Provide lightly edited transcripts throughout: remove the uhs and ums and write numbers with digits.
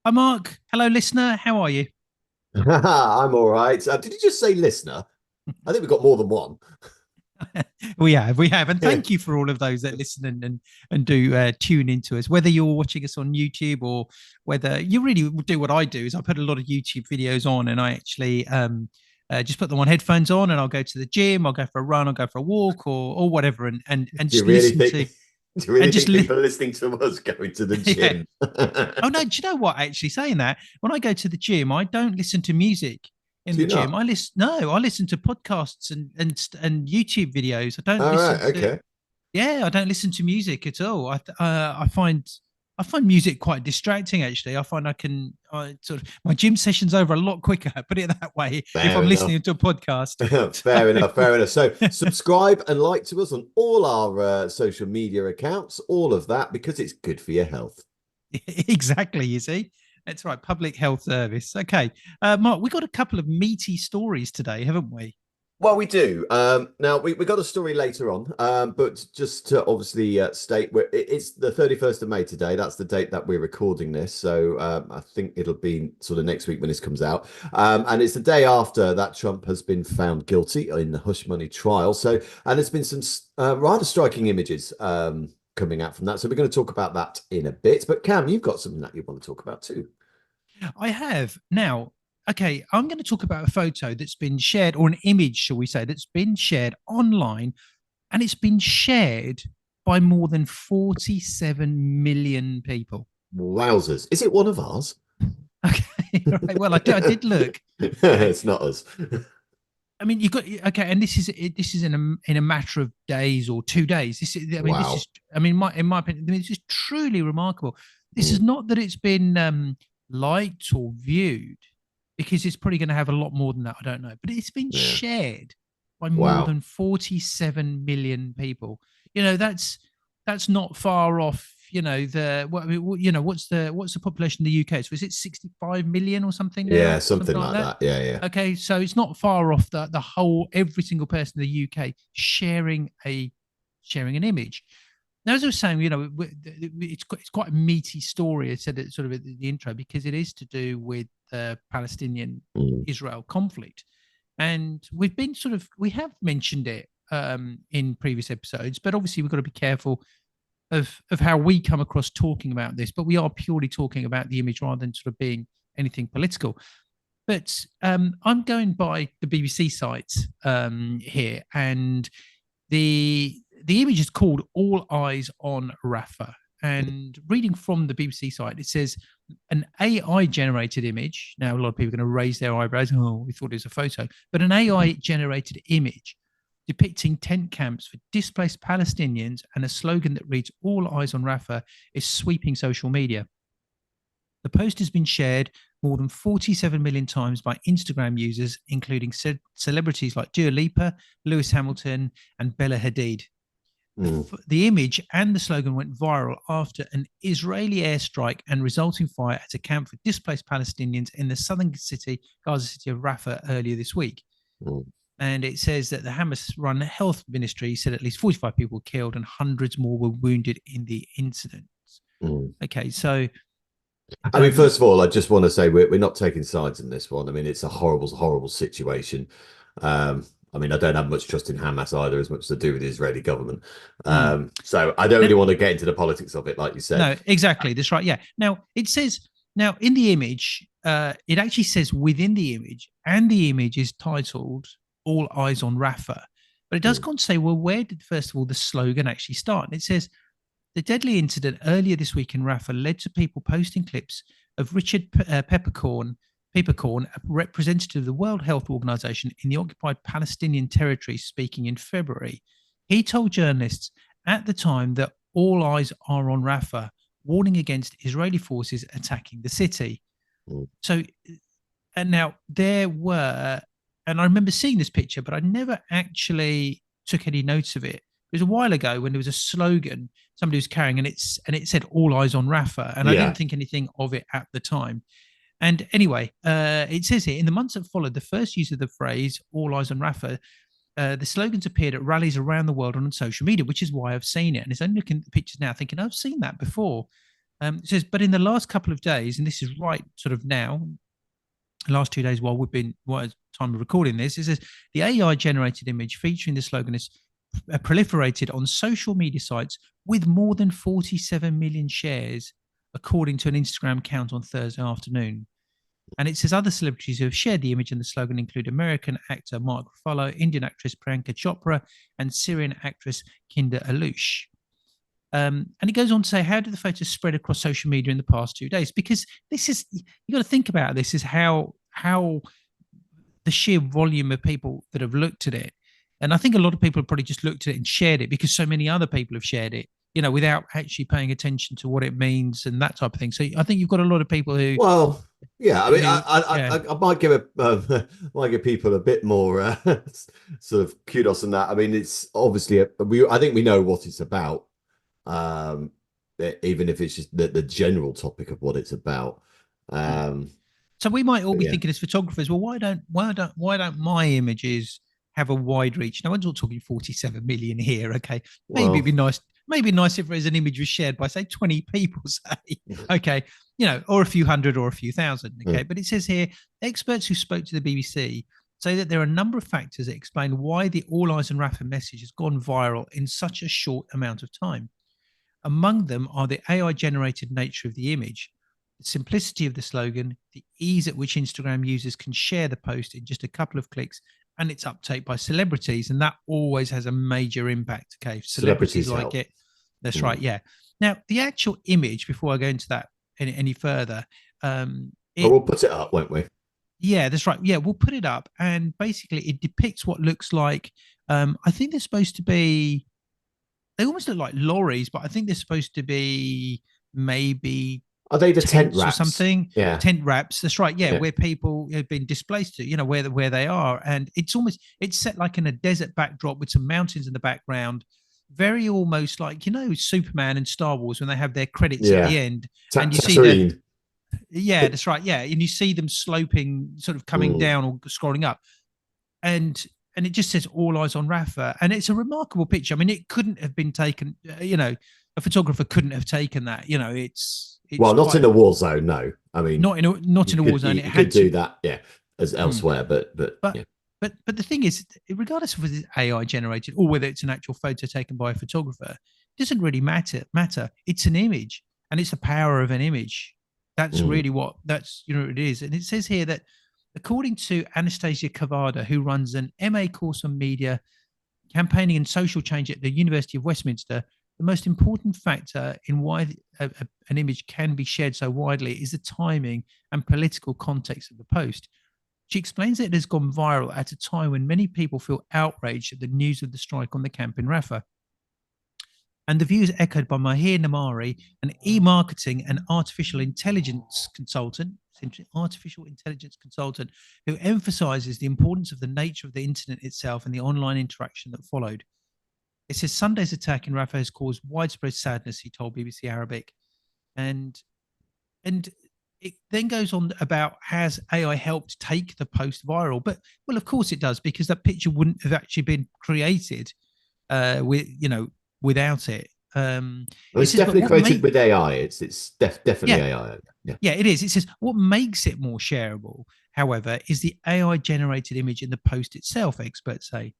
Hi, Mark. Hello, listener. How are you? I'm all right. Did you just say listener? I think we've got more than one. We have, and Yeah. thank you for all of those that listen and do tune into us. Whether you're watching us on YouTube or whether you really do what I do is I put a lot of YouTube videos on, and I actually just put them on headphones on, and I'll go to the gym, I'll go for a run, I'll go for a walk, or whatever, and Do you just really listen think? to Do you really and just think people are listening to us going to the yeah. gym? Oh no, do you know what? Actually, saying that, when I go to the gym, I don't listen to music in Do the you gym. not? I listen to podcasts and YouTube videos. I don't All listen right. to Okay. Yeah, I don't listen to music at all. I find music quite distracting. Actually, I find I sort of my gym session's over a lot quicker. Put it that way. If Fair I'm enough. listening to a podcast, Fair enough. Fair enough. So subscribe and like to us on all our social media accounts, all of that, because it's good for your health. exactly. You see, that's right. Public health service. Okay, Mark, we got a couple of meaty stories today, haven't we? Well, we do. Now, we got a story later on, but just to obviously state, it's the 31st of May today. That's the date that we're recording this. So I think it'll be sort of next week when this comes out. And it's the day after that Trump has been found guilty in the hush money trial. So, and there's been some rather striking images coming out from that. So we're going to talk about that in a bit. But Cam, you've got something that you want to talk about too. I have. Now, okay, I'm going to talk about a photo that's been shared, or an image, shall we say, that's been shared online, and it's been shared by more than 47 million people. Wowzers. Is it one of ours? Okay, right. Well, I did look. Okay, It's not us. I mean, you got okay, and this is in a matter of days or 2 days. This is, I mean, this Wow. is, I mean, in my opinion, this is truly remarkable. This is Mm, not that it's been liked or viewed, because it's probably going to have a lot more than that. I don't know, but it's been yeah. shared by more Wow. than 47 million people. That's not far off. I mean, what's the population in the UK? So is it 65 million or something Yeah, now, something something like like that? that. Yeah, yeah. Okay, so it's not far off the whole every single person in the UK sharing an image. Now, as I was saying, it's quite a meaty story. I said it sort of at the intro because it is to do with the Palestinian Mm. Israel conflict, and we have mentioned it in previous episodes, but obviously we've got to be careful of how we come across talking about this. But we are purely talking about the image rather than sort of being anything political. But I'm going by the BBC site here, and the image is called "All Eyes on Rafah." And reading from the BBC site, it says an AI generated image. Now, a lot of people are going to raise their eyebrows. Oh, we thought it was a photo, but an AI generated image depicting tent camps for displaced Palestinians and a slogan that reads "All Eyes on Rafah" is sweeping social media. The post has been shared more than 47 million times by Instagram users, including celebrities like Dua Lipa, Lewis Hamilton, and Bella Hadid. Mm. The image and the slogan went viral after an Israeli airstrike and resulting fire at a camp for displaced Palestinians in the southern Gaza city of Rafah earlier this week. Mm. And it says that the Hamas-run health ministry said at least 45 people were killed and hundreds more were wounded in the incident. Mm. Okay, so I mean, first of all, I just want to say we're not taking sides in this one. I mean, it's a horrible, horrible situation. Um, I mean, I don't have much trust in Hamas either, as much as I do with the Israeli government. mm. So I don't Now, really want to get into the politics of it, like you said. no, exactly. That's right. Yeah. Now it says now in the image, it actually says within the image, and the image is titled "All Eyes on Rafah," but it does Mm. go on to say, well, where did first of all the slogan actually start? And it says the deadly incident earlier this week in Rafah led to people posting clips of Richard Peppercorn, a representative of the World Health Organization in the occupied Palestinian territory, speaking in February. He told journalists at the time that all eyes are on Rafah, warning against Israeli forces attacking the city. Mm. So, and now there were, and I remember seeing this picture, but I never actually took any notes of it. It was a while ago when there was a slogan somebody was carrying, and it said "All Eyes on Rafah," and I Yeah. didn't think anything of it at the time. And anyway, it says here in the months that followed, the first use of the phrase "All Eyes on Rafah," the slogans appeared at rallies around the world and on social media, which is why I've seen it. And it's only looking at the pictures now, thinking I've seen that before. It says, but in the last couple of days, and this is right sort of now, the last 2 days while we've been, time of recording this, it says the AI generated image featuring the slogan is proliferated on social media sites with more than 47 million shares, according to an Instagram account on Thursday afternoon. And it says other celebrities who have shared the image and the slogan include American actor Mark Ruffalo, Indian actress Priyanka Chopra, and Syrian actress Kinder Alouche. And it goes on to say, how did the photos spread across social media in the past 2 days? Because this is, you got to think about this, is how the sheer volume of people that have looked at it. And I think a lot of people have probably just looked at it and shared it because so many other people have shared it, without actually paying attention to what it means and that type of thing. So I think you've got a lot of people who, Well, yeah, I mean, yeah, I might give might give people a bit more sort of kudos than that. I mean, it's obviously I think we know what it's about, um, even if it's just the general topic of what it's about. Um, so we might all be yeah, thinking as photographers, well, why don't my images have a wide reach? Now, we're not talking 47 million here, okay? Maybe it'd well, be nice. Maybe nice if there's an image was shared by say 20 people, say, okay, or a few hundred or a few thousand, okay. But it says here, experts who spoke to the BBC say that there are a number of factors that explain why the All Eyes on Rafah message has gone viral in such a short amount of time. Among them are the AI generated nature of the image, the simplicity of the slogan, the ease at which Instagram users can share the post in just a couple of clicks, and its uptake by celebrities. And that always has a major impact. Okay. If celebrities like help. it. That's right. Yeah. Now, the actual image, before I go into that any further, But we'll put it up, won't we? yeah, that's right. Yeah, we'll put it up. And basically, it depicts what looks like, I think they're supposed to be, they almost look like lorries, but I think they're supposed to be maybe Are they the tent tents or wraps? something. Yeah, Tent wraps. That's right. Yeah, yeah, where people have been displaced to, where they are, and it's set like in a desert backdrop with some mountains in the background. Very almost like Superman and Star Wars when they have their credits at yeah. the end, and you see Tatooine. yeah, that's right. Yeah, and you see them sloping, sort of coming Mm. down or scrolling up, and it just says "All Eyes on Rafah," and it's a remarkable picture. I mean, it couldn't have been taken. A photographer couldn't have taken that. It's Well, not in quite a war zone, no. I mean, not in a war zone. It you could had to. do that, yeah, as Mm. elsewhere, but But yeah. but the thing is, regardless of whether it's AI generated or whether it's an actual photo taken by a photographer, it doesn't really matter. It's an image, and it's the power of an image. That's Mm. really what it is. And it says here that according to Anastasia Cavada, who runs an MA course on media campaigning and social change at the University of Westminster, the most important factor in why an image can be shared so widely is the timing and political context of the post. She explains that it has gone viral at a time when many people feel outraged at the news of the strike on the camp in Rafah. And the views echoed by Mahir Namari, an e-marketing and artificial intelligence consultant, who emphasizes the importance of the nature of the incident itself and the online interaction that followed. It says Sunday's attack in Rafah has caused widespread sadness, he told BBC Arabic. And and it then goes on about, has AI helped take the post viral? But well, of course it does, because that picture wouldn't have actually been created without it. Well, It it's says, but definitely what created make with AI. It's definitely yeah, AI. Yeah. yeah, it is. It says what makes it more shareable, however, is the AI generated image in the post itself, experts say.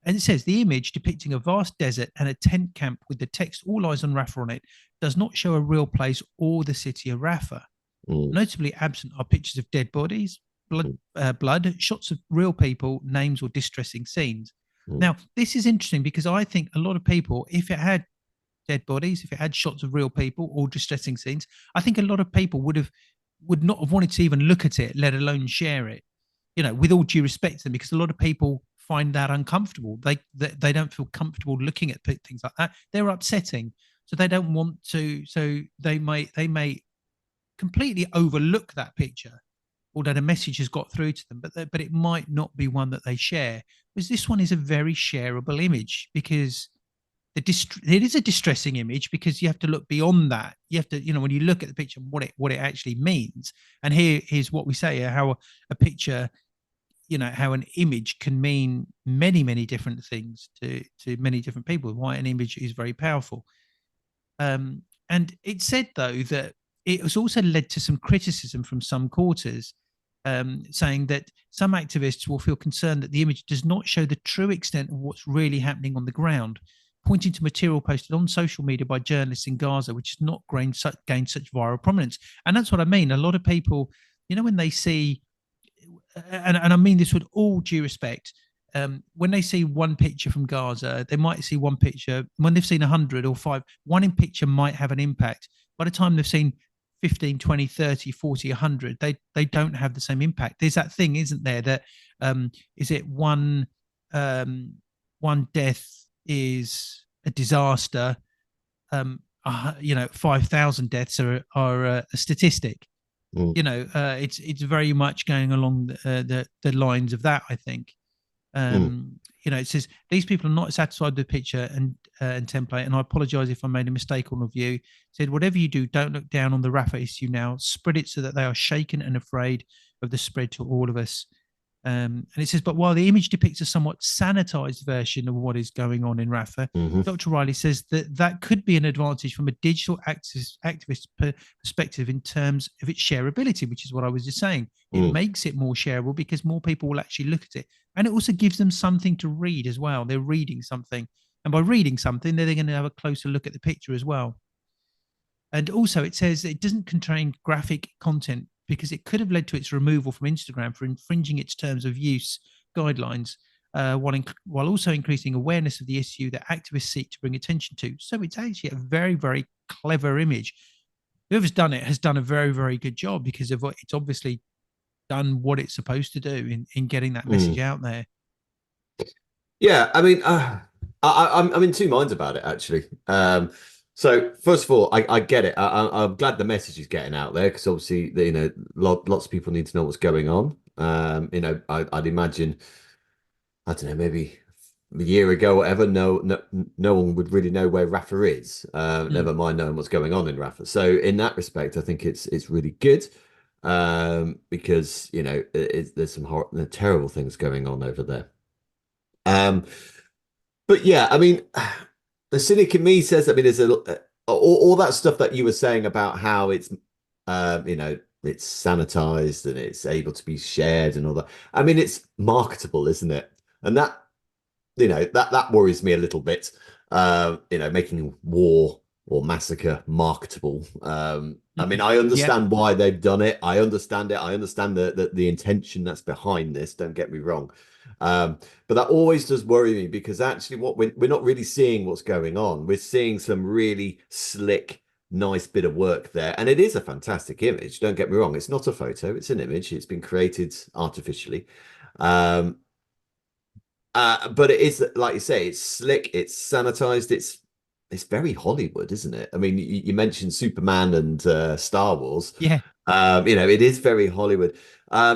And it says the image depicting a vast desert and a tent camp with the text "All Eyes on Rafah" on it does not show a real place or the city of Rafah. Mm. Notably absent are pictures of dead bodies, blood, shots of real people, names, or distressing scenes. Mm. Now, this is interesting because I think a lot of people, if it had dead bodies, if it had shots of real people or distressing scenes, I think a lot of people would not have wanted to even look at it, let alone share it. With all due respect to them, because a lot of people find that uncomfortable. They don't feel comfortable looking at things like that. They're upsetting, so they don't want to. So they may completely overlook that picture, although the message has got through to them, but it might not be one that they share. Because this one is a very shareable image, because it is a distressing image, because you have to look beyond that. You have to, when you look at the picture, what it actually means. And here's what we say: how a picture, how an image can mean many different things to many different people. Why an image is very powerful. And it said, though, that it has also led to some criticism from some quarters, saying that some activists will feel concerned that the image does not show the true extent of what's really happening on the ground, pointing to material posted on social media by journalists in Gaza, which has not gained such viral prominence. And that's what I mean. A lot of people, when they see, and I mean this with all due respect, when they see one picture from Gaza, they might see one picture. When they've seen 100 or five, one in picture might have an impact. By the time they've seen 15, 20, 30, 40, 100, they don't have the same impact. There's that thing, isn't there, that is it one death is a disaster, 5,000 deaths are a statistic. Mm. It's very much going along the lines of that, I think. Mm. It says these people are not satisfied with the picture and template, and I apologize if I made a mistake on review. It said, whatever you do, don't look down on the Rafah issue now. Spread it so that they are shaken and afraid of the spread to all of us. And it says, but while the image depicts a somewhat sanitized version of what is going on in Rafah, Mm-hmm. Dr. Riley says that could be an advantage from a digital activist perspective in terms of its shareability, which is what I was just saying. It makes it more shareable because more people will actually look at it. And it also gives them something to read as well. They're reading something. And by reading something, they're going to have a closer look at the picture as well. And also, it says it doesn't contain graphic content because it could have led to its removal from Instagram for infringing its terms of use guidelines, while also increasing awareness of the issue that activists seek to bring attention to. So it's actually a very, very clever image. Whoever's done it has done a very, very good job because of what it's obviously done what it's supposed to do in getting that message out there. Yeah, I mean, I'm in two minds about it actually. So first of all, I get it. I'm glad the message is getting out there because obviously, lots of people need to know what's going on. I'd imagine, I don't know, maybe a year ago, whatever, no one would really know where Rafah is. Never mind knowing what's going on in Rafah. So in that respect, I think it's really good. Because there's some terrible things going on over there. But yeah, I mean, the cynic in me says, I mean, there's all that stuff that you were saying about how it's, it's sanitized and it's able to be shared and all that. I mean, it's marketable, isn't it? And that, that worries me a little bit. Making war or massacre marketable. I mean, I understand why they've done it. I understand it. I understand the intention that's behind this. Don't get me wrong. But that always does worry me because actually what we're not really seeing what's going on. We're seeing some really slick, nice bit of work there. And it is a fantastic image. Don't get me wrong. It's not a photo. It's an image. It's been created artificially. But it is, like you say, it's slick, it's sanitized, it's very Hollywood, isn't it? I mean, you mentioned Superman and Star Wars. Yeah. It is very Hollywood.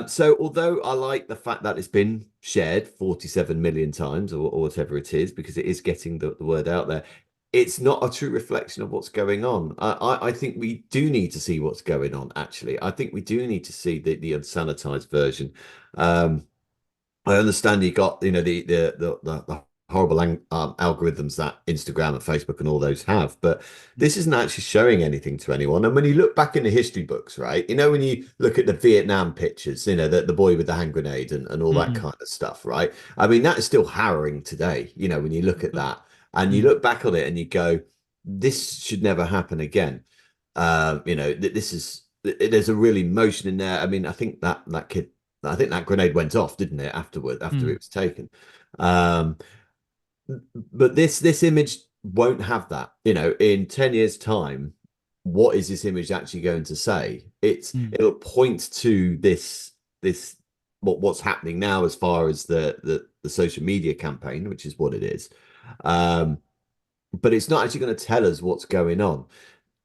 So although I like the fact that it's been shared 47 million times or whatever it is, because it is getting the word out there, it's not a true reflection of what's going on. I think we do need to see what's going on, actually. I think we do need to see the unsanitized version. I understand you got the horrible algorithms that Instagram and Facebook and all those have, but this isn't actually showing anything to anyone. And when you look back in the history books, right, when you look at the Vietnam pictures, the boy with the hand grenade and all that kind of stuff, right? I mean, that is still harrowing today, when you look at that and you look back on it and you go, this should never happen again. This is, there's a real emotion in there. I mean, I think that kid, I think that grenade went off, didn't it, after it was taken. But this image won't have that. In 10 years' time, what is this image actually going to say? It'll point to this what's happening now as far as the social media campaign, which is what it is. But it's not actually going to tell us what's going on.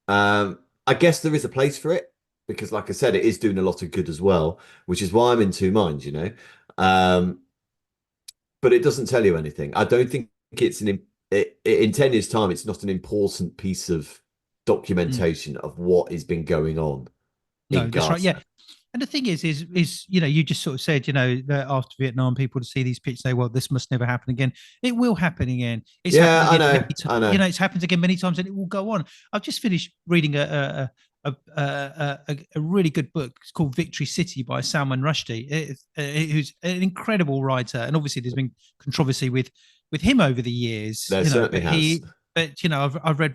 I guess there is a place for it because, like I said, it is doing a lot of good as well, which is why I'm in two minds, but it doesn't tell you anything. I don't think it's in 10 years' time, it's not an important piece of documentation of what has been going on in No, that's Gaza. right. Yeah. And the thing is, you just sort of said, that after Vietnam, people to see these pictures say, well, this must never happen again. It will happen again. It's happened Yeah, I again know, many times. I know. It's happened again many times, and it will go on. I've just finished reading a really good book. It's called Victory City by Salman Rushdie, who's an incredible writer. And obviously, there's been controversy with him over the years, There certainly But has. I've read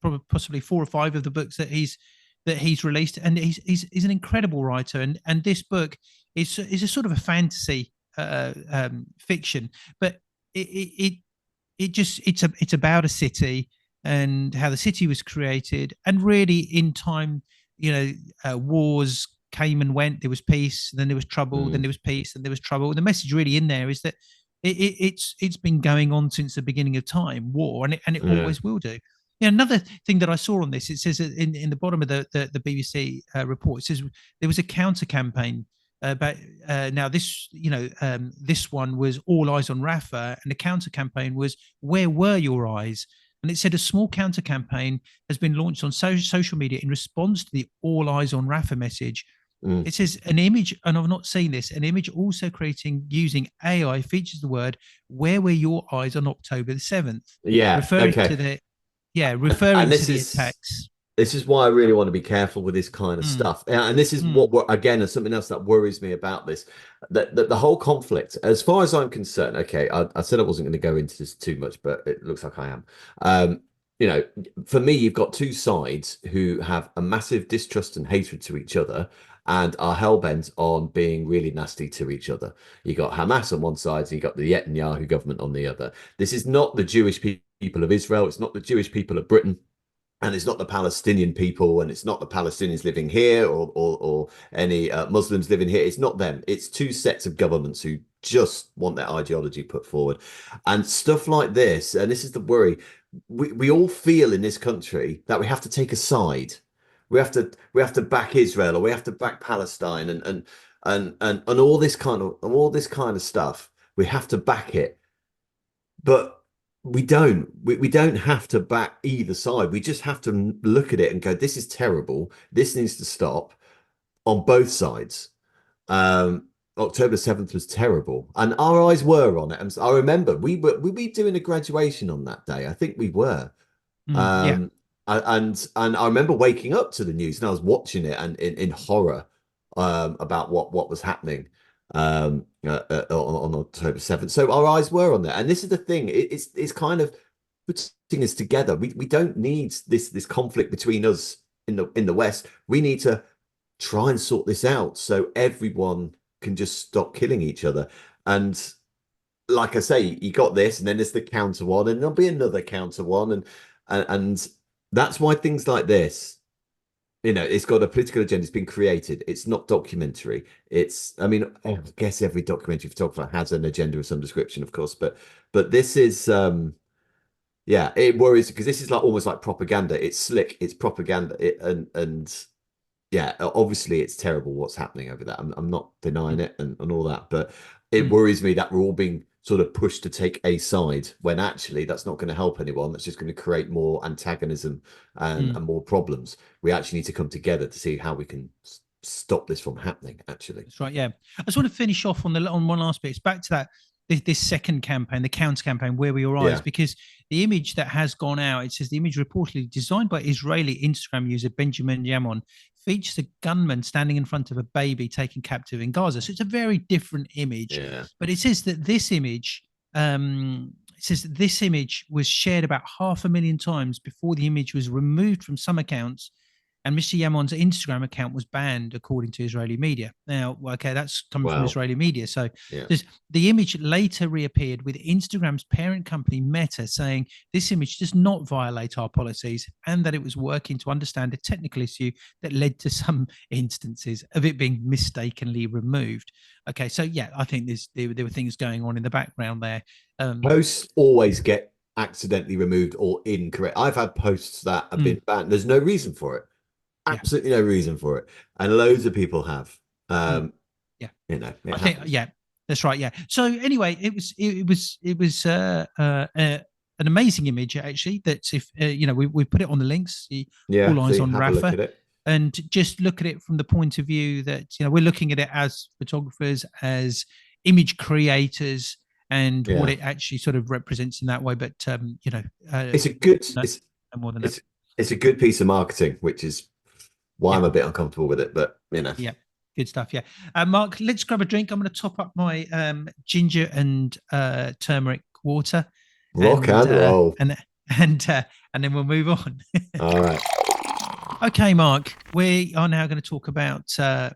probably possibly 4 or 5 of the books that he's released, and he's an incredible writer. And this book is a sort of a fantasy fiction, but it's about a city and how the city was created, and really in time, wars came and went. There was peace, then there was trouble, then Mm, there was peace, and there was trouble. The message really in there is that it's been going on since the beginning of time, war, and it yeah. always will do. Yeah, another thing that I saw on this, it says in the bottom of the BBC report, it says there was a counter campaign but now this one was all eyes on Rafah, and the counter campaign was where were your eyes? And it said a small counter campaign has been launched on social media in response to the all eyes on Rafah message. Mm. It says an image, and I've not seen this, an image also creating using AI features the word where were your eyes on October the 7th, Yeah. referring Okay. to the And referring to the attacks. this is why I really want to be careful with this kind of Mm, stuff. And this is mm, again, is something else that worries me about this. That the whole conflict, as far as I'm concerned, okay, I said I wasn't going to go into this too much, but it looks like I am. Um, you know, for me, you've got two sides who have a massive distrust and hatred to each other and are hell-bent on being really nasty to each other. You got Hamas on one side, and you got the Netanyahu government on the other. This is not the Jewish people of Israel. It's not the Jewish people of Britain, and it's not the Palestinian people, and it's not the Palestinians living here, or any Muslims living here. It's not them. It's two sets of governments who just want their ideology put forward, and stuff like this. And this is the worry. We all feel in this country that we have to take a side. We have to back Israel, or we have to back Palestine, and all this kind of stuff. We have to back it, but we don't. We don't have to back either side. We just have to look at it and go, this is terrible. This needs to stop on both sides. October 7th was terrible, and our eyes were on it. And I remember we doing a graduation on that day. I think we were. yeah. Um, and I remember waking up to the news, and I was watching it and in horror about what was happening on October 7th. So our eyes were on that, and this is the thing. It's kind of putting us together. We don't need this conflict between us in the West. We need to try and sort this out so everyone can just stop killing each other. And like I say, you got this, and then there's the counter one, and there'll be another counter one, and that's why things like this, it's got a political agenda. It's been created. It's not documentary. I mean, I guess every documentary photographer has an agenda of some description, of course, but this is, yeah, it worries because this is like almost like propaganda. It's slick. It's propaganda. And yeah, obviously it's terrible what's happening over there. I'm not denying Mm, it and all that, but it mm, worries me that we're all being sort of pushed to take a side when actually that's not going to help anyone. That's just going to create more antagonism and mm. more problems. We actually need to come together to see how we can stop this from happening, actually. That's right. Yeah, I just want to finish off on one last bit. It's back to that this second campaign, the counter campaign, where we your eyes, Yeah. because the image that has gone out, it says the image reportedly designed by Israeli Instagram user Benjamin Yamon features a gunman standing in front of a baby taken captive in Gaza. So it's a very different image, Yeah. but it says that this image. It says that this image was shared about 500,000 times before the image was removed from some accounts, and Mr. Yamon's Instagram account was banned, according to Israeli media. Now, okay, that's coming from Wow. Israeli media. So Yeah. the image later reappeared with Instagram's parent company Meta saying this image does not violate our policies, and that it was working to understand a technical issue that led to some instances of it being mistakenly removed. Okay, so yeah, I think there were things going on in the background there. Posts always get accidentally removed or incorrect. I've had posts that have mm, been banned. There's no reason for it. yeah. Absolutely no reason for it. And loads of people have. Mm, Um, yeah. it I think, happens. yeah, that's right. Yeah. So anyway, it was an amazing image actually. That's if we put it on the links. Yeah, All eyes see, on have a look Rafa. at it. and just look at it from the point of view that we're looking at it as photographers, as image creators, and what Yeah. it actually sort of represents in that way. But It's a good no, it's no more than that. it's a good piece of marketing, which is why Yeah, I'm a bit uncomfortable with it. But yeah, good stuff. Yeah, Mark, let's grab a drink. I'm going to top up my ginger and turmeric water, rock and and uh, roll. and and uh, and then we'll move on. All right. Okay, Mark, we are now going to talk about a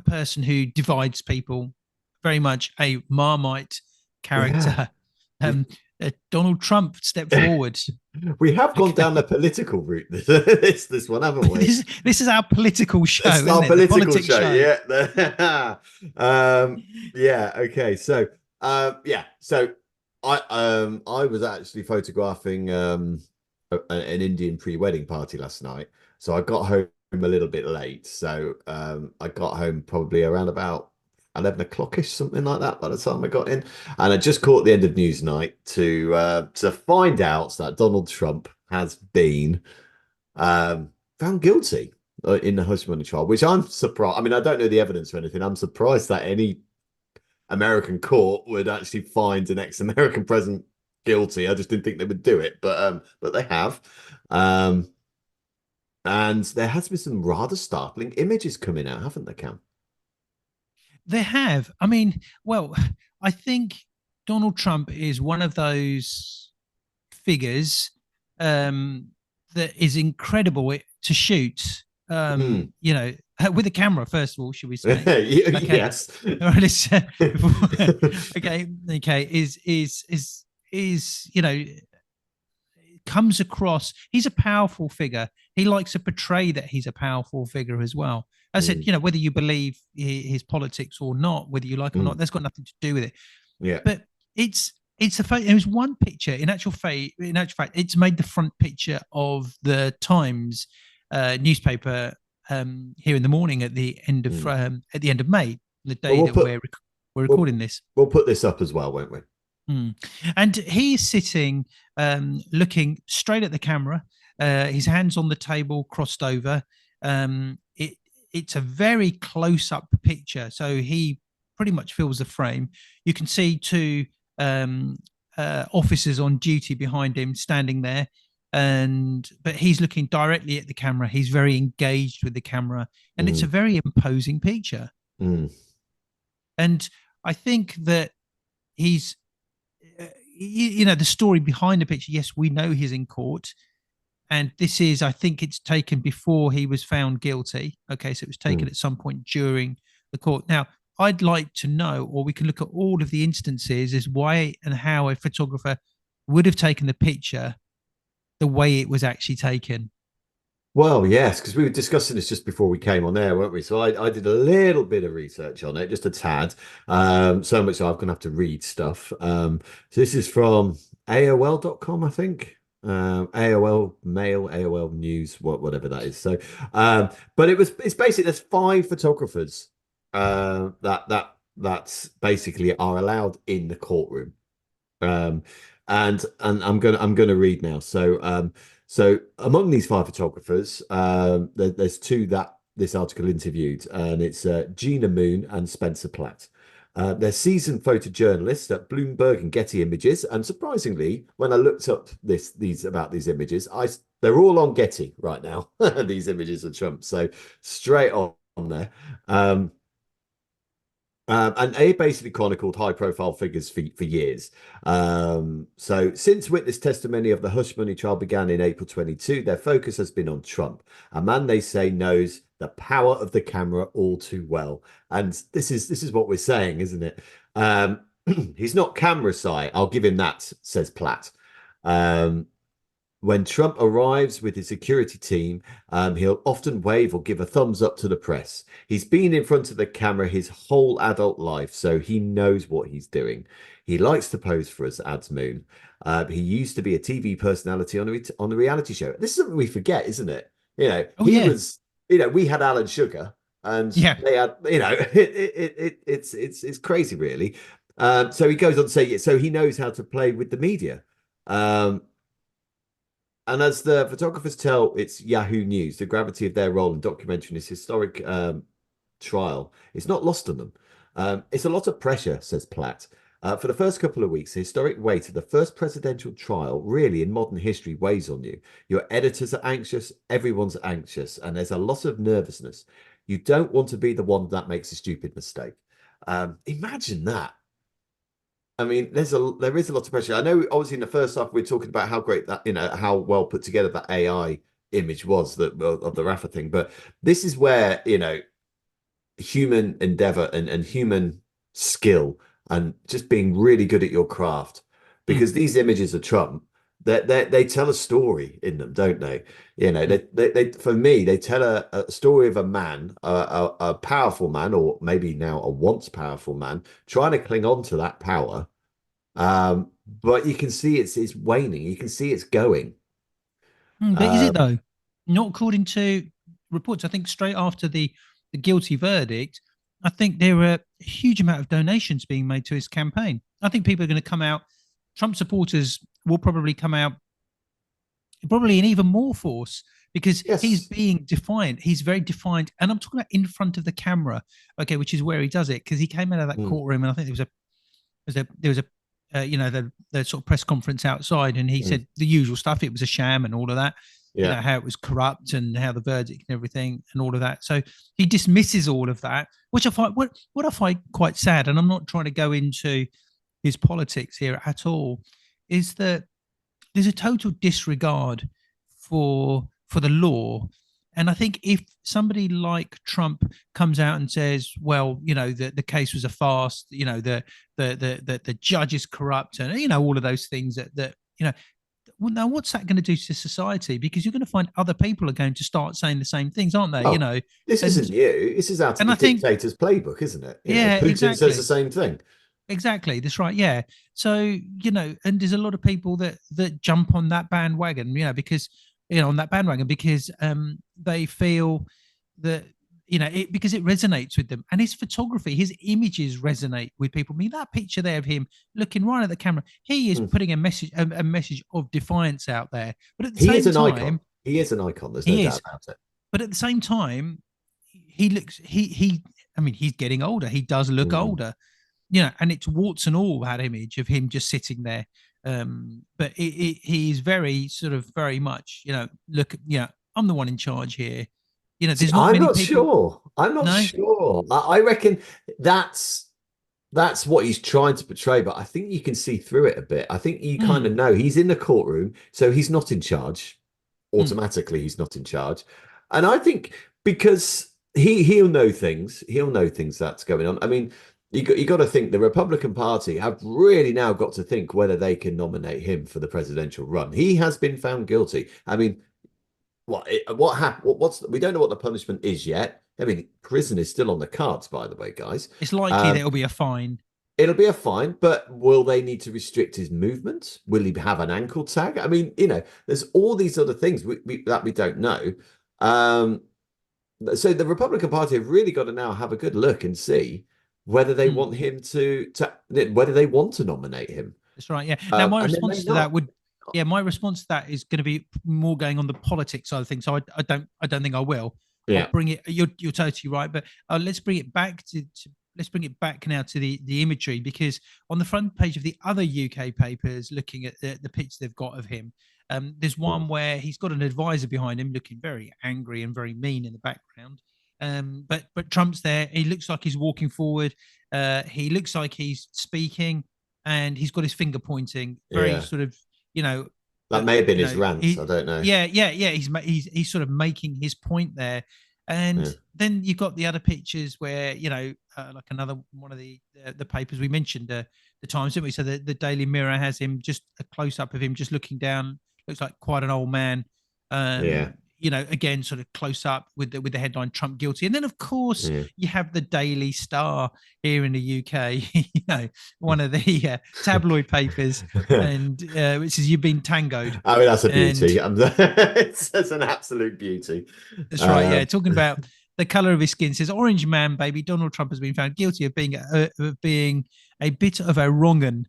person who divides people, very much a Marmite Yeah. character. Um, Donald Trump stepped forward. We have gone down the Okay, political route this one, haven't we? this is our political show, It's our isn't it? The political politics show, show. yeah. Yeah, okay. So I was actually photographing an Indian pre-wedding party last night. So I got home a little bit late. So I got home probably around about 11 o'clock-ish, something like that by the time I got in. And I just caught the end of Newsnight to find out that Donald Trump has been found guilty in the Hushmoney trial, which I'm surprised. I mean, I don't know the evidence or anything. I'm surprised that any American court would actually find an ex-American president guilty. I just didn't think they would do it, but they have. Um, and there has been some rather startling images coming out, haven't there, Cam? They have. I mean, well, I think Donald Trump is one of those figures that is incredible to shoot. Mm. With a camera, first of all, should we say? Okay. Yes. All right, let's, okay. Okay. Is comes across. He's a powerful figure. He likes to portray that he's a powerful figure as well. As I said, Mm. whether you believe his politics or not, whether you like him or not, Mm. that's got nothing to do with it. Yeah. But it's a fact. There was one picture. In actual fact, it's made the front picture of the Times newspaper here in the morning at the end of Mm. May, the Well, day that we're we'll recording this. we'll put this up as well, won't we? And he's sitting, looking straight at the camera, his hands on the table, crossed over. It's a very close-up picture, so he pretty much fills the frame. You can see two officers on duty behind him standing there, but he's looking directly at the camera. He's very engaged with the camera, and it's a Mm. very imposing picture. Mm. And I think that he's the story behind the picture. Yes, we know he's in court, and this is, I think, it's taken before he was found guilty. Okay, so it was taken Mm. at some point during the court. Now, I'd like to know, or we can look at all of the instances, is why and how a photographer would have taken the picture the way it was actually taken. Well, yes, because we were discussing this just before we came on air, weren't we? So I did a little bit of research on it, just a tad. So much so I'm going to have to read stuff. So this is from AOL.com, I think. AOL Mail, AOL News, whatever that is. So, but it's basically there's 5 photographers that basically are allowed in the courtroom. And I'm gonna read now. So among these 5 photographers, there's 2 that this article interviewed, and it's Gina Moon and Spencer Platt. They're seasoned photojournalists at Bloomberg and Getty Images, and surprisingly, when I looked up these images, they're all on Getty right now. These images of Trump, so straight on there. And they basically chronicled high-profile figures for years. So since witness testimony of the hush money trial began in April 22, their focus has been on Trump, a man they say knows the power of the camera all too well. And this is what we're saying, isn't it? He's not camera shy. I'll give him that, says Platt. When Trump arrives with his security team, he'll often wave or give a thumbs up to the press. He's been in front of the camera his whole adult life, so he knows what he's doing. He likes to pose for us, adds Moon. He used to be a TV personality on a reality show. This is something we forget, isn't it? Oh He yeah, was, we had Alan Sugar, and yeah. they had, it's crazy, really. So he goes on to say, so he knows how to play with the media. And as the photographers tell, it's Yahoo News. The gravity of their role in documenting this historic trial is not lost on them. It's a lot of pressure, says Platt. For the first couple of weeks, the historic weight of the first presidential trial, really in modern history, weighs on you. Your editors are anxious, everyone's anxious, and there's a lot of nervousness. You don't want to be the one that makes a stupid mistake. Imagine that. I mean, there is a lot of pressure. I know, obviously, in the first half, we're talking about how great that, how well put together that AI image was that of the Rafah thing. But this is where, human endeavor and human skill and just being really good at your craft, because these images of Trump, they tell a story in them, don't they? They for me, they tell a story of a man, a powerful man, or maybe now a once powerful man, trying to cling on to that power. But you can see it's waning. You can see it's going. But is it though? Not according to reports. I think straight after the guilty verdict, I think there were a huge amount of donations being made to his campaign. I think people are going to come out. Trump supporters will probably come out, probably in even more force, because he's Yes. being defiant. He's very defiant, and I'm talking about in front of the camera, okay, which is where he does it, because he came out of that Mm. courtroom, and I think there was a the sort of press conference outside, and he Mm. said the usual stuff. It was a sham and all of that. Yeah. How it was corrupt and how the verdict and everything and all of that. So he dismisses all of that, which I find what I find quite sad. And I'm not trying to go into his politics here at all. Is that there's a total disregard for the law. And I think if somebody like Trump comes out and says, "Well, the case was a farce," the judge is corrupt, and all of those things that well, now what's that going to do to society? Because you're going to find other people are going to start saying the same things, aren't they? Oh, this isn't And new. This is out of and the I think, dictator's playbook, isn't it? yeah, Putin says the exactly. same thing. Exactly, that's right. Yeah. So and there's a lot of people that jump on that bandwagon, because on that bandwagon because they feel that because it resonates with them, and his photography, his images resonate with people. I mean, that picture there of him looking right at the camera, he is Mm. putting a message of defiance out there. But at the He is same an icon. time, He is an icon. There's no he doubt is. about it. But at the same time, he looks he. I mean, he's getting older. He does look Mm. older, and it's warts and all that image of him just sitting there. But he's very sort of very much, look, I'm the one in charge here. See, There's not I'm many not people. sure. I'm not No. sure. I reckon that's that's what he's trying to portray, but I think you can see through it a bit. I think you kind Mm, of know he's in the courtroom, so he's not in charge. mm, Automatically, he's not in charge. And I think because he'll know things that's going on. I mean, you got to think the Republican Party have really now got to think whether they can nominate him for the presidential run. He has been found guilty. I mean, what happened? What's we don't know what the punishment is yet. I mean, prison is still on the cards, by the way, guys. it's likely that Um, it'll be a fine. It'll be a fine, but will they need to restrict his movement? Will he have an ankle tag? I mean, there's all these other things that we don't know. Um, so the Republican Party have really got to now have a good look and see whether they Mm, want him to whether they want to nominate him, that's right. Yeah. Now my and they may response to that not. would, yeah, my response to that is going to be more going on the politics side of things. So I don't think I will. I'll Yeah. bring it. You're totally right, but let's bring it back to let's bring it back now to the imagery, because on the front page of the other UK papers, looking at the picture they've got of him, there's Mm. one where he's got an advisor behind him, looking very angry and very mean in the background. But Trump's there. He looks like he's walking forward. He looks like he's speaking, and he's got his finger pointing, very Yeah. sort of, you know, That may have been you his know, rant. I don't know. yeah. He's sort of making his point there, Yeah. and then you've got the other pictures where like another one of the papers we mentioned, the Times, didn't we? So the Daily Mirror has him, just a close up of him just looking down, looks like quite an old man. Yeah. Again, sort of close up with the headline Trump guilty, and then of course Yeah. you have the Daily Star here in the UK, one of the tabloid papers, and which says you've been tangoed. I mean, that's a And beauty. It's an absolute beauty. that's right, yeah. Um, Talking about the color of his skin, says orange man baby Donald Trump has been found guilty of being a bit of a wrong'un.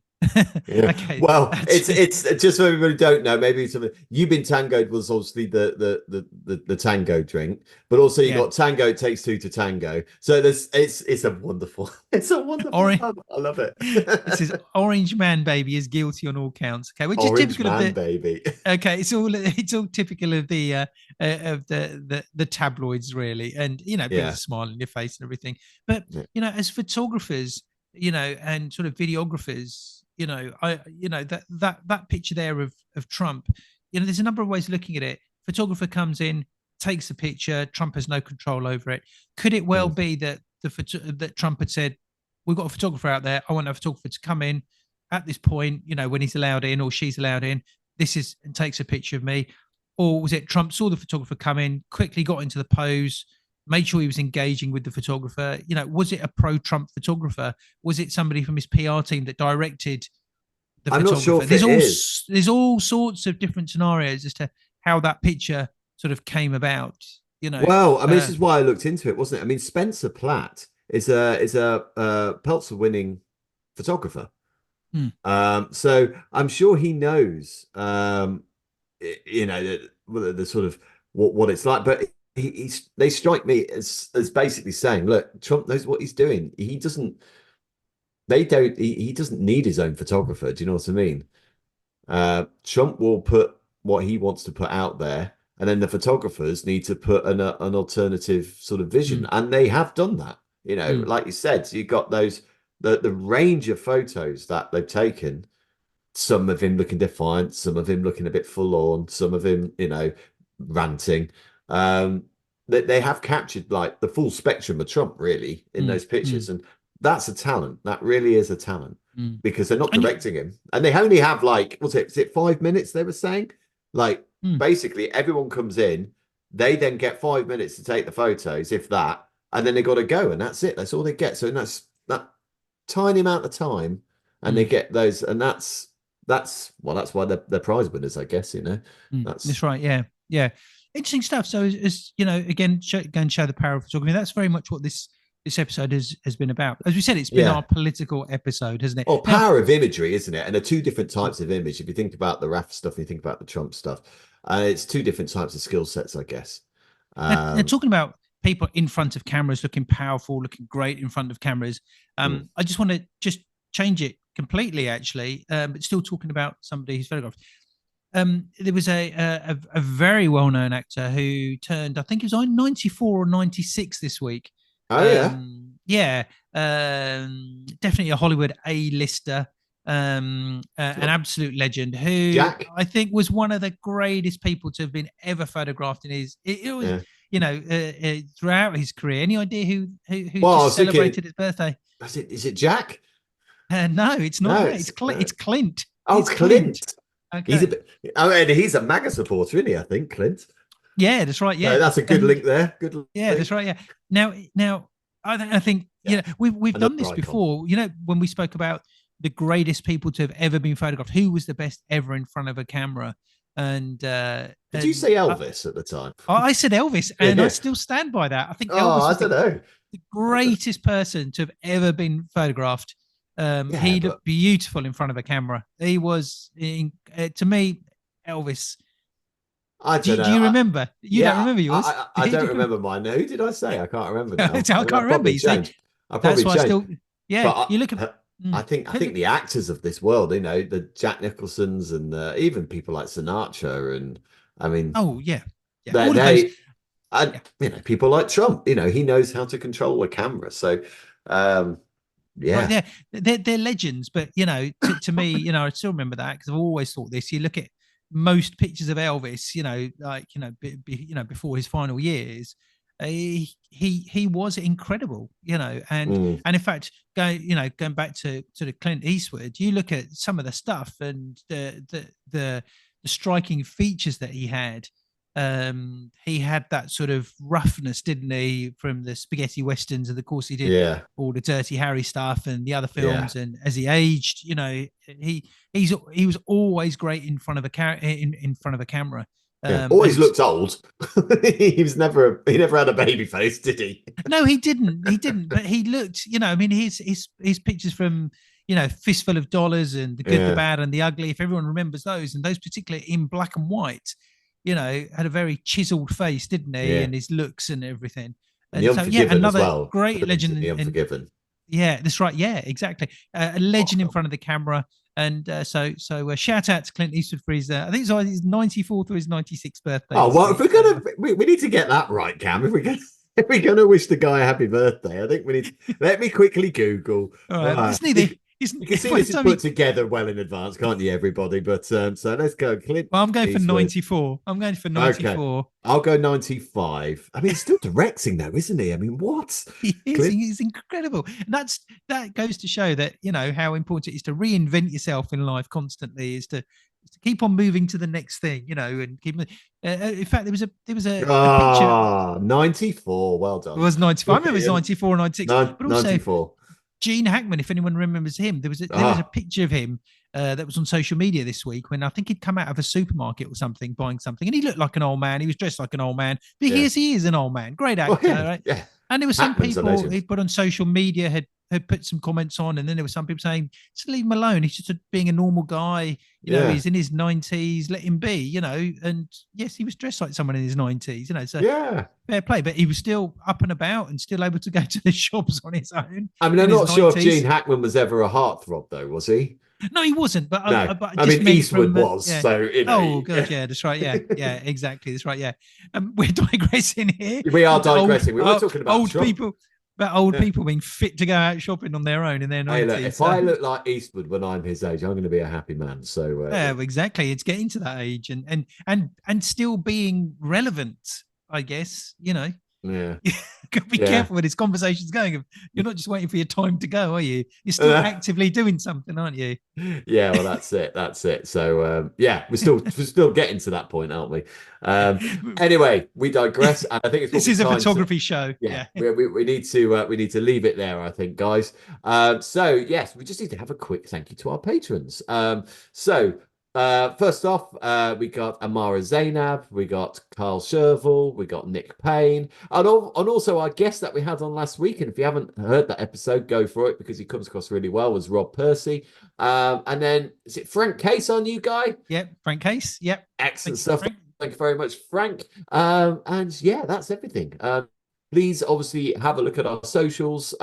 Yeah. Okay, Well, that's it's just for everybody who don't know. Maybe some You've Been Tangoed was obviously the tango drink, but also you yeah. got Tango It Takes Two to Tango. So it's a wonderful it's a wonderful Orange. pub. I love it. It says Orange Man Baby is guilty on all counts. Okay, which is Orange typical of Man the. Baby. Okay, it's all typical of the of the tabloids, really, and brings a Yeah. smile on your face and everything. But Yeah. as photographers, and sort of videographers, that picture there of Trump, there's a number of ways of looking at it. Photographer comes in, takes the picture. Trump has no control over it. Could it well Mm. be that that Trump had said, "We've got a photographer out there. I want a photographer to come in at this point, when he's allowed in or she's allowed in. This is and takes a picture of me." Or was it Trump saw the photographer come in, quickly got into the pose, made sure he was engaging with the photographer? Was it a pro-Trump photographer? Was it somebody from his PR team that directed the I'm not sure photographer? if it is. There's all sorts of different scenarios as to how that picture sort of came about. Well, I mean, this is why I looked into it, wasn't it? I mean, Spencer Platt is a Pulitzer winning photographer. hmm, So I'm sure he knows, the sort of what it's like. But they strike me as basically saying, look, Trump knows what he's doing. He doesn't. They don't. He doesn't need his own photographer. Do you know what I mean? Trump will put what he wants to put out there, and then the photographers need to put an alternative sort of vision, hmm, and they have done that. hmm, Like you said, so you got the range of photos that they've taken. Some of him looking defiant, some of him looking a bit full on, some of him, ranting. Um, they have captured like the full spectrum of Trump really in hmm, those hmm, pictures, and that's a talent. That really is a talent hmm. because they're not And directing him, and they only have like what's it? Is it 5 minutes? They were saying, like hmm, basically everyone comes in, they then get 5 minutes to take the photos, if that, and then they got to go, and that's it. That's all they get. So that's that tiny amount of time, and they hmm. get those, and that's why they're prize winners, I guess. That's That's right. Yeah, yeah. Interesting stuff. So, as again, go and show the power of photography. That's very much what this episode has been about. As we said, it's been yeah. our political episode, hasn't it? Or Now, power of imagery, isn't it? And they're two different types of image. If you think about the Rafah stuff and you think about the Trump stuff, it's two different types of skill sets, I guess. now, Um, talking about people in front of cameras, looking powerful, looking great in front of cameras. mm. I just want to just change it completely, actually, but still talking about somebody who's photographed. There was a very well known actor who turned, I think he was on 94 or 96 this week. Oh yeah, Yeah, definitely a Hollywood A-lister, an absolute legend who Jack. I think was one of the greatest people to have been ever photographed in his. It was, Yeah. throughout his career. Any idea who Well, I just was thinking, celebrated his birthday? is it Jack? No, it's not No, Jack. It's no. It's Clint. Oh, It's Clint. Clint. He's a Okay. bit. I mean, he's a MAGA supporter, isn't he? I think Clint. Yeah, that's right. So Yeah, that's a good and link there. Good yeah, that's link. right. Yeah. Now, I think Yeah, we've done another this icon. before. When we spoke about the greatest people to have ever been photographed, who was the best ever in front of a camera, and Did you say Elvis at the time? I said Elvis, and I Yeah. still stand by that. I think Oh, Elvis I was don't know. the I don't, greatest person to have ever been photographed. yeah, He but looked beautiful in front of a camera. He was, to me, Elvis. I Do, don't do know. you remember? You don't Yeah, remember yours? I Do don't you remember mine. Who did I say? I can't remember I now. can't I'll remember. probably You see, change. I'll that's probably why I change. still. Yeah, But you look at. I Mm, think the actors of this world, the Jack Nicholsons and even people like Sinatra, and I mean, oh yeah, yeah. they All of those. they and Yeah. people like Trump. He knows how to control a camera. So, um, Right yeah, there, they're legends. But to me, I still remember that because I've always thought this. You look at most pictures of Elvis, like before his final years, he was incredible, mm, and in fact, going back to the Clint Eastwood, you look at some of the stuff and the striking features that he had. He had that sort of roughness, didn't he, from the spaghetti westerns, and of course he did yeah, all the Dirty Harry stuff and the other yeah, films. And as he aged, he was always great in front of in front of a camera. yeah. Always And looked old. He never had a baby face, did he? no, he didn't. He didn't. But he looked. I mean, his pictures from Fistful of Dollars and The Good, the Yeah. Bad, and the Ugly. If everyone remembers those, and those particularly in black and white, had a very chiseled face, didn't he? Yeah. And his looks and everything. And The And so, yeah, Unforgiven as another well. great Brilliant in legend. The And Unforgiven. yeah, that's right. Yeah, exactly. A legend in front of the camera. And so shout out to Clint Eastwood for his, I think it's his 94th or his 96th birthday. Oh, This well, if week. we're gonna, we need to get that right, Cam. If we're gonna, if we're gonna wish the guy a happy birthday, I think we need. Let me quickly Google. All All right, right. it's neither. You can see By the this is time put together well in advance, can't you, everybody? But so let's go. Clint well, I'm going for Eastwood. 94. I'm going for Okay, 94. I'll go 95. I mean, he's still directing though, isn't he? I mean, what? He is. Clint? He's incredible. And that goes to show that how important it is to reinvent yourself in life constantly. Is to keep on moving to the next thing. And keep. In fact, there was a picture. 94. Well It done. was 95. I Look at remember it was you. 94 or 96. But also 94. Gene Hackman, if anyone remembers him, there was a Ah, picture of him that was on social media this week when I think he'd come out of a supermarket or something buying something, and he looked like an old man. He was dressed like an old man, but yeah. he is an old man. Great Oh, actor, yeah, right? yeah. And there were some Hackman's a people legend. he put on social media had put some comments on, and then there were some people saying, "Just leave him alone. He's just being a normal guy. Yeah. He's in his 90s. Let him be." And yes, he was dressed like someone in his 90s. So Yeah. fair play, but he was still up and about and still able to go to the shops on his own I mean, in I'm his not sure if Gene 90s. Hackman was ever a heartthrob, though, was he? No, he wasn't. But No. but I I just mean, meant Eastwood from was. yeah. So, Oh god, yeah, that's right. Yeah, exactly. That's right. Yeah, we're digressing here. We are About digressing. We were talking about old Trump. people, about old Yeah. people being fit to go out shopping on their own in their Hey, look, 90s. if So I look like Eastwood when I'm his age, I'm going to be a happy man. So, yeah, exactly. It's getting to that age and still being relevant. I guess yeah, Got to be yeah. careful where this conversation's going. You're not just waiting for your time to go, are you? You're still actively doing something, aren't you? Yeah, well, that's it. That's it. So, yeah, we're still getting to that point, aren't we? Anyway, we digress, and I think it's This probably is a time to, photography show. yeah, Yeah. we need to leave it there, I think, guys. So yes, we just need to have a quick thank you to our patrons. First off, we got Amara Zainab, we got Carl Sherville, we got Nick Payne, and also our guest that we had on last week. And if you haven't heard that episode, go for it because he comes across really well. Was Rob Percy, and then is it Frank Case, our new guy? Yep, Frank Case. Yep, Excellent thank you, stuff. Frank. Thank you very much, Frank. And yeah, that's everything. Please obviously have a look at our socials.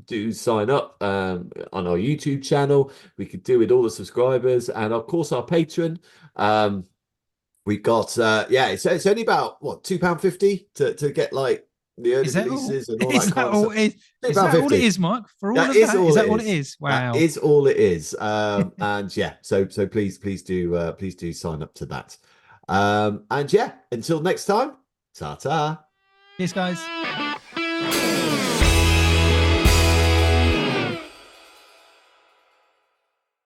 Do sign up on our YouTube channel. We could do with all the subscribers and of course our patron. We've got it's only about what £2.50 to get like the early releases and all that kind of stuff. Is that all it is, Mark? For all of that? Is that all it is? Wow. That is all it is. And yeah, so please do sign up to that. And yeah, until next time, ta-ta. Cheers, guys.